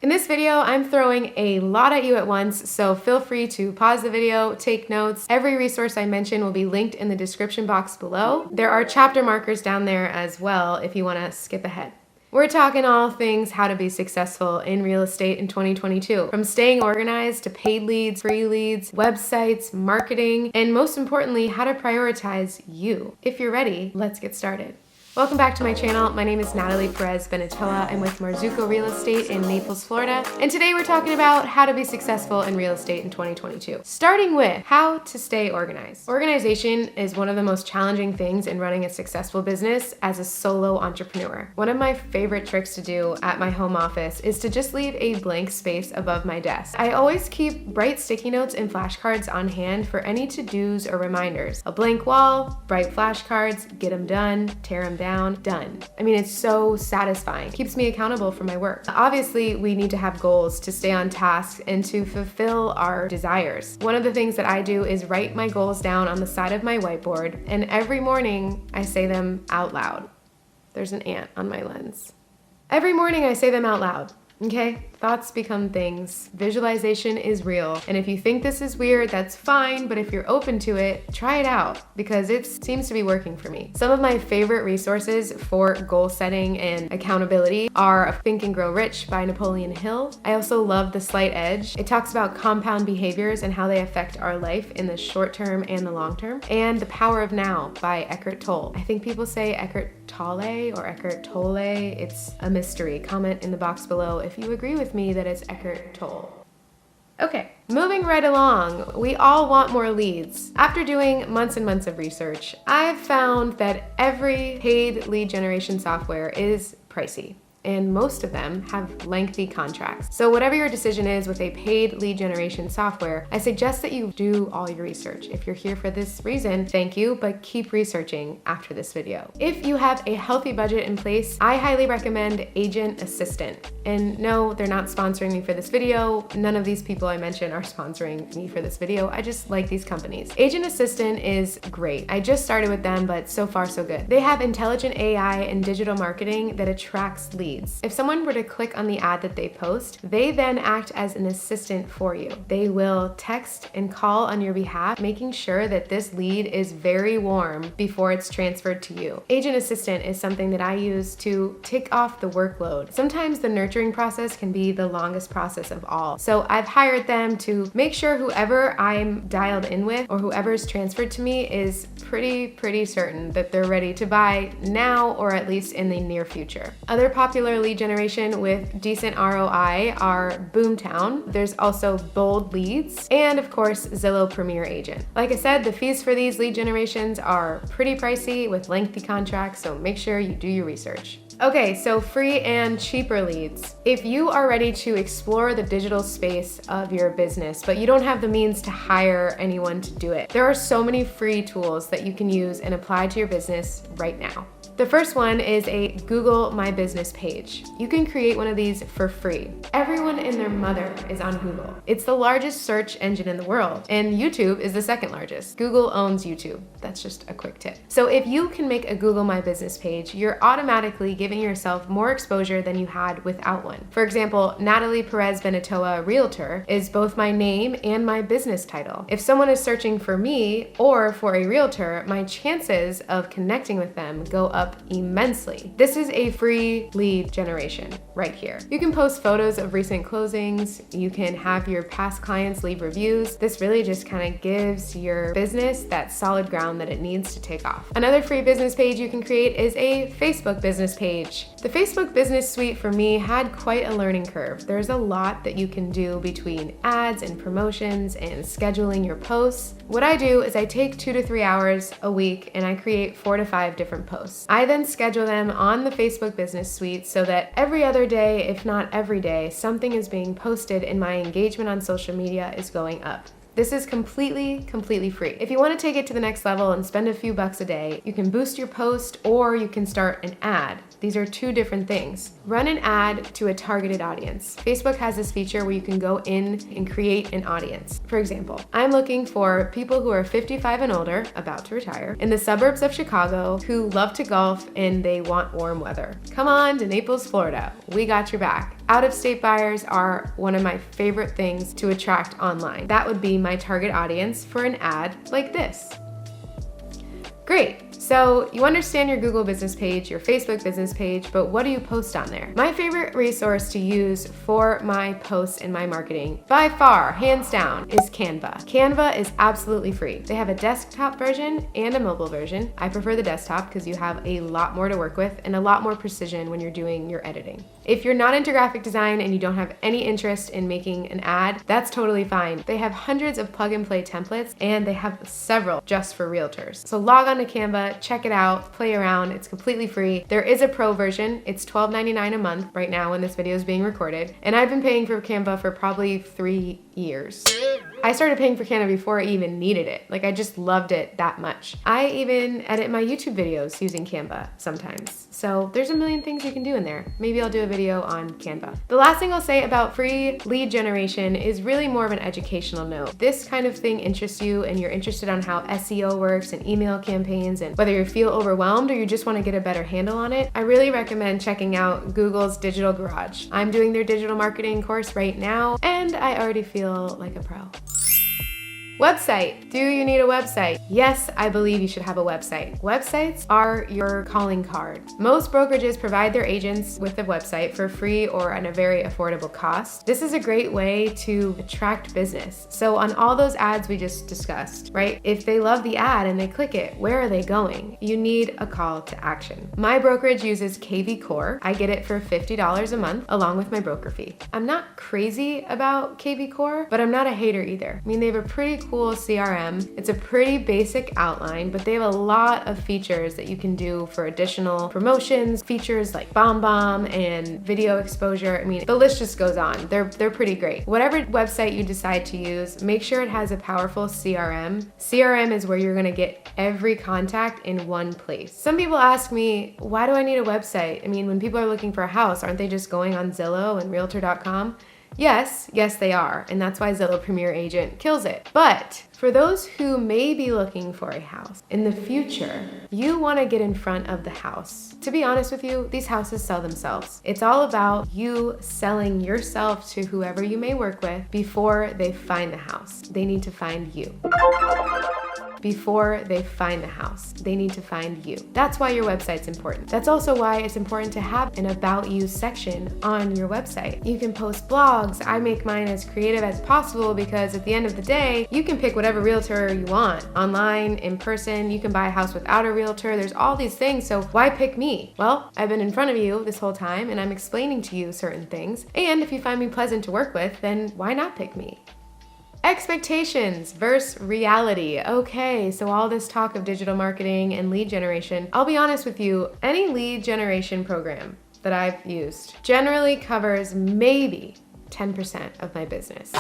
In this video, I'm throwing a lot at you at once, so feel free to pause the video, take notes. Every resource I mention will be linked in the description box below. There are chapter markers down there as well if you want to skip ahead. We're talking all things how to be successful in real estate in 2022. From staying organized to paid leads, free leads, websites, marketing, and most importantly, how to prioritize you. If you're ready, let's get started. Welcome back to my channel. My name is Natalie Perez-Benitoa. I'm with Marzuko Real Estate in Naples, Florida. And today we're talking about how to be successful in real estate in 2022. Starting with how to stay organized. Organization is one of the most challenging things in running a successful business as a solo entrepreneur. One of my favorite tricks to do at my home office is to just leave a blank space above my desk. I always keep bright sticky notes and flashcards on hand for any to-dos or reminders. A blank wall, bright flashcards, get them done, tear them down, done. I mean, it's so satisfying. Keeps me accountable for my work. Obviously, we need to have goals to stay on task and to fulfill our desires. One of the things that I do is write my goals down on the side of my whiteboard, and every morning I say them out loud. There's an ant on my lens. Every morning I say them out loud. Okay? Thoughts become things. Visualization is real. And if you think this is weird, that's fine, but if you're open to it, try it out because it seems to be working for me. Some of my favorite resources for goal setting and accountability are Think and Grow Rich by Napoleon Hill. I also love The Slight Edge. It talks about compound behaviors and how they affect our life in the short term and the long term. And The Power of Now by Eckhart Tolle. I think people say Eckhart Tolle or Eckhart Tolle. It's a mystery. Comment in the box below if you agree with me that it's Eckhart Tolle. Okay, moving right along, we all want more leads. After doing months and months of research, I've found that every paid lead generation software is pricey, and most of them have lengthy contracts. So whatever your decision is with a paid lead generation software, I suggest that you do all your research. If you're here for this reason, thank you, but keep researching after this video. If you have a healthy budget in place, I highly recommend Agent Assistant. And no, they're not sponsoring me for this video. None of these people I mentioned are sponsoring me for this video. I just like these companies. Agent Assistant is great. I just started with them, but so far so good. They have intelligent AI and digital marketing that attracts leads. If someone were to click on the ad that they post, they then act as an assistant for you. They will text and call on your behalf, making sure that this lead is very warm before it's transferred to you. Agent Assistant is something that I use to take off the workload. Sometimes the nurturing process can be the longest process of all. So I've hired them to make sure whoever I'm dialed in with or whoever is transferred to me is pretty certain that they're ready to buy now or at least in the near future. Other popular lead generation with decent ROI are Boomtown. There's also Bold Leads and of course Zillow Premier Agent. Like I said, the fees for these lead generations are pretty pricey with lengthy contracts, so make sure you do your research. Okay, so free and cheaper leads. If you are ready to explore the digital space of your business, but you don't have the means to hire anyone to do it, there are so many free tools that you can use and apply to your business right now. The first one is a Google My Business page. You can create one of these for free. Everyone and their mother is on Google. It's the largest search engine in the world, and YouTube is the second largest. Google owns YouTube. That's just a quick tip. So if you can make a Google My Business page, you're automatically giving yourself more exposure than you had without one. For example, Natalie Perez-Benitoa Realtor is both my name and my business title. If someone is searching for me or for a realtor, my chances of connecting with them go up immensely. This is a free lead generation right here. You can post photos of recent closings. You can have your past clients leave reviews. This really just kind of gives your business that solid ground that it needs to take off. Another free business page you can create is a Facebook business page. The Facebook business suite for me had quite a learning curve. There's a lot that you can do between ads and promotions and scheduling your posts. What I do is I take 2 to 3 hours a week and I create 4 to 5 different posts. I then schedule them on the Facebook business suite so that every other day, if not every day, something is being posted and my engagement on social media is going up. This is completely free. If you want to take it to the next level and spend a few bucks a day, you can boost your post or you can start an ad. These are two different things. Run an ad to a targeted audience. Facebook has this feature where you can go in and create an audience. For example, I'm looking for people who are 55 and older, about to retire, in the suburbs of Chicago who love to golf and they want warm weather. Come on to Naples, Florida. We got your back. Out-of-state buyers are one of my favorite things to attract online. That would be my target audience for an ad like this. Great. So you understand your Google business page, your Facebook business page, but what do you post on there? My favorite resource to use for my posts and my marketing, by far, hands down, is Canva. Canva is absolutely free. They have a desktop version and a mobile version. I prefer the desktop because you have a lot more to work with and a lot more precision when you're doing your editing. If you're not into graphic design and you don't have any interest in making an ad, that's totally fine. They have hundreds of plug and play templates and they have several just for realtors. So log on to Canva, check it out, play around. It's completely free. There is a pro version. It's $12.99 a month right now when this video is being recorded. And I've been paying for Canva for probably 3 years. I started paying for Canva before I even needed it. Like, I just loved it that much. I even edit my YouTube videos using Canva sometimes. So there's a million things you can do in there. Maybe I'll do a video on Canva. The last thing I'll say about free lead generation is really more of an educational note. This kind of thing interests you and you're interested on how SEO works and email campaigns, and whether you feel overwhelmed or you just want to get a better handle on it, I really recommend checking out Google's Digital Garage. I'm doing their digital marketing course right now and I already feel like a pro. Website. Do you need a website? Yes, I believe you should have a website. Websites are your calling card. Most brokerages provide their agents with a website for free or at a very affordable cost. This is a great way to attract business. So on all those ads we just discussed, right? If they love the ad and they click it, where are they going? You need a call to action. My brokerage uses KV Core. I get it for $50 a month along with my broker fee. I'm not crazy about KV Core, but I'm not a hater either. I mean, they have a pretty cool CRM. It's a pretty basic outline, but they have a lot of features that you can do for additional promotions, features like BombBomb and video exposure. I mean, the list just goes on. They're pretty great. Whatever website you decide to use, make sure it has a powerful CRM. CRM is where you're gonna get every contact in one place. Some people ask me, why do I need a website? I mean, when people are looking for a house, aren't they just going on Zillow and Realtor.com? Yes, they are, and that's why Zillow Premier Agent kills it. But for those who may be looking for a house in the future, you want to get in front of the house. To be honest with you, these houses sell themselves. It's all about you selling yourself to whoever you may work with before they find the house. They need to find you. Before they find the house, they need to find you. That's why your website's important. That's also why it's important to have an About You section on your website. You can post blogs. I make mine as creative as possible because at the end of the day, you can pick whatever realtor you want. Online, in person, you can buy a house without a realtor. There's all these things, so why pick me? Well, I've been in front of you this whole time and I'm explaining to you certain things. And if you find me pleasant to work with, then why not pick me? Expectations versus reality. Okay, so all this talk of digital marketing and lead generation, I'll be honest with you, any lead generation program that I've used generally covers maybe 10% of my business.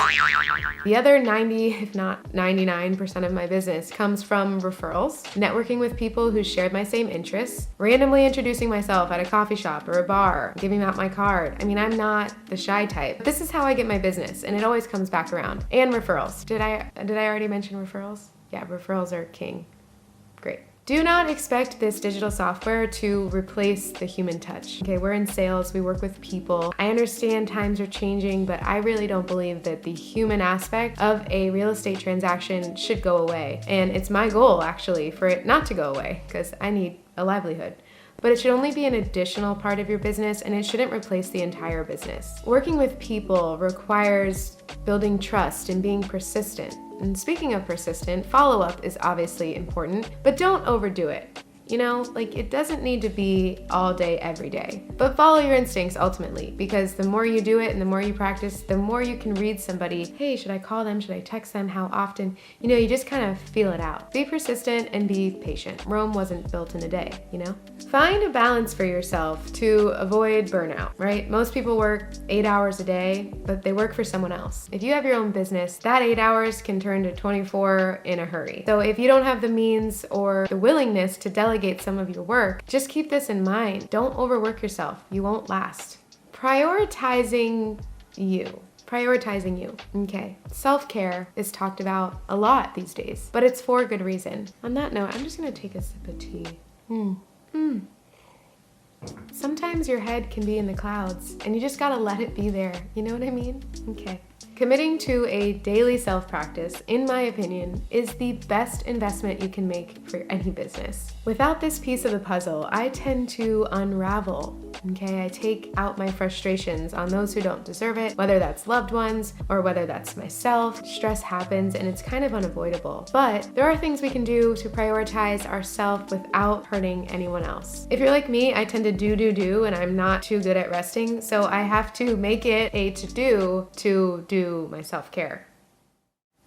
The other 90, if not 99% of my business comes from referrals, networking with people who shared my same interests, randomly introducing myself at a coffee shop or a bar, giving out my card. I mean, I'm not the shy type. This is how I get my business, and it always comes back around. And referrals. Did I already mention referrals? Yeah, referrals are king. Great. Do not expect this digital software to replace the human touch. Okay, we're in sales, we work with people. I understand times are changing, but I really don't believe that the human aspect of a real estate transaction should go away. And it's my goal, actually, for it not to go away, because I need a livelihood. But it should only be an additional part of your business and it shouldn't replace the entire business. Working with people requires building trust and being persistent. And speaking of persistent, follow-up is obviously important, but don't overdo it. You know, like it doesn't need to be all day, every day, but follow your instincts ultimately, because the more you do it and the more you practice, the more you can read somebody, hey, should I call them? Should I text them? How often? You know, you just kind of feel it out. Be persistent and be patient. Rome wasn't built in a day, you know? Find a balance for yourself to avoid burnout, right? Most people work 8 hours a day, but they work for someone else. If you have your own business, that 8 hours can turn to 24 in a hurry. So if you don't have the means or the willingness to delegate delegate some of your work, just keep this in mind. Don't overwork yourself. You won't last. Prioritizing you. Prioritizing you. Okay. Self-care is talked about a lot these days, but it's for good reason. On that note, I'm just gonna take a sip of tea. Sometimes your head can be in the clouds and you just gotta let it be there. You know what I mean? Okay. Committing to a daily self-practice, in my opinion, is the best investment you can make for any business. Without this piece of the puzzle, I tend to unravel. Okay, I take out my frustrations on those who don't deserve it, whether that's loved ones or whether that's myself. Stress happens and it's kind of unavoidable. But there are things we can do to prioritize ourselves without hurting anyone else. If you're like me, I tend to do, and I'm not too good at resting, so I have to make it a to do my self-care.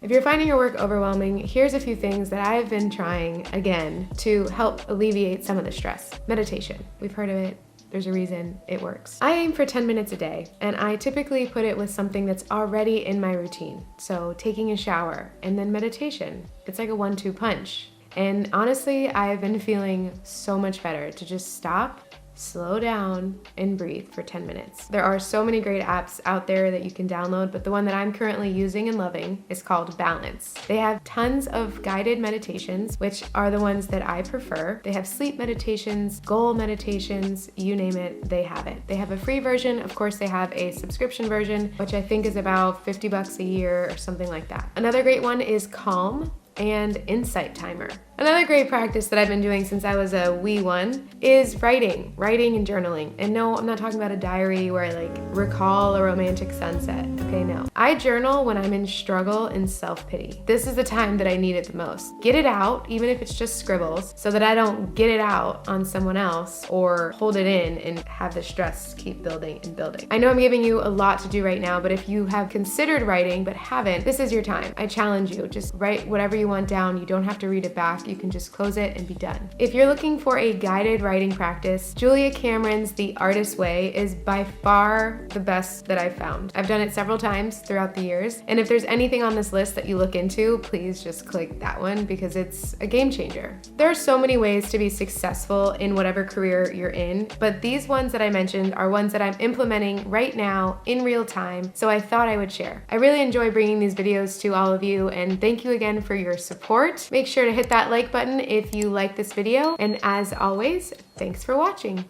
If you're finding your work overwhelming, here's a few things that I've been trying again to help alleviate some of the stress. Meditation. We've heard of it. There's a reason it works. I aim for 10 minutes a day, and I typically put it with something that's already in my routine. So taking a shower and then meditation. It's like a 1-2 punch. And honestly, I've been feeling so much better to just stop, slow down, and breathe for 10 minutes. There are so many great apps out there that you can download, but the one that I'm currently using and loving is called Balance. They have tons of guided meditations, which are the ones that I prefer. They have sleep meditations, goal meditations, you name it, they have it. They have a free version. Of course, they have a subscription version, which I think is about $50 a year or something like that. Another great one is Calm and Insight Timer. Another great practice that I've been doing since I was a wee one is writing and journaling. And no, I'm not talking about a diary where I like recall a romantic sunset. Okay, no. I journal when I'm in struggle and self-pity. This is the time that I need it the most. Get it out, even if it's just scribbles, so that I don't get it out on someone else or hold it in and have the stress keep building and building. I know I'm giving you a lot to do right now, but if you have considered writing but haven't, this is your time. I challenge you, just write whatever you want down. You don't have to read it back. You can just close it and be done. If you're looking for a guided writing practice, Julia Cameron's The Artist's Way is by far the best that I've found. I've done it several times throughout the years, and if there's anything on this list that you look into, please just click that one because it's a game changer. There are so many ways to be successful in whatever career you're in, but these ones that I mentioned are ones that I'm implementing right now in real time, so I thought I would share. I really enjoy bringing these videos to all of you, and thank you again for your support. Make sure to hit that like button if you like this video, and as always, thanks for watching.